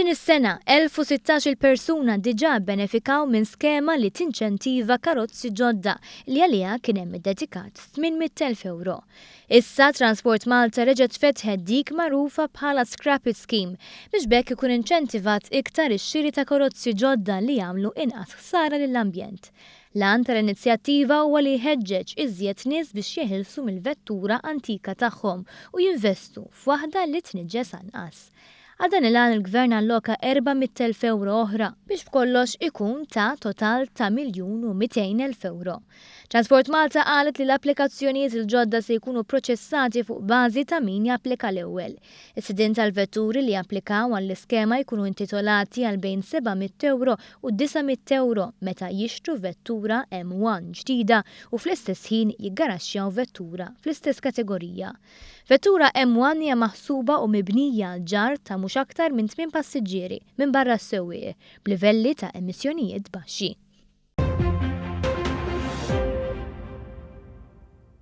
Din is-sena 1016 persuna diġà benefikaw minn skema li tinċentiva karozzi ġodda li għaliha kien hemm iddedikat 800,000 euro. Issa Transport Malta reġgħet fetħet dik magħrufa bħala Scrap It Scheme biex bekk ikun inċentivat iktar ix-xiri ta' karozzi ġodda li jagħmlu inqas ħsara lill-ambjent. L-għan tal-inizjattiva huwa li jħeġġeġ iżjed nies biex jeħilsu mill-vettura antika tagħhom u jinvestu f'waħda li tniġġes anqas. Għal dan il-għan il-Gvern alloka 400,000 euro oħra biex b'kollox ikun ta' total ta' 1,200,000 euro. Transport Malta qalet li l-applikazzjonijiet il-ġodda se jkunu proċessati fuq bażi ta' min japplika l-ewwel. Is-sidien tal-vetturi li japplikaw għall-iskema jkunu intitolati għal bejn 700 euro u 900 euro meta jixtru vettura M1 ġdida u fl-istess ħin jiggaraxxjaw vettura fl-istess kategorija. Vettura M1 hija maħsuba u mibnija għal ġar ta' mhux aktar minn 8 passiġġieri minn barra s-sewwieq b'livelli ta' emissjonijiet baxxi.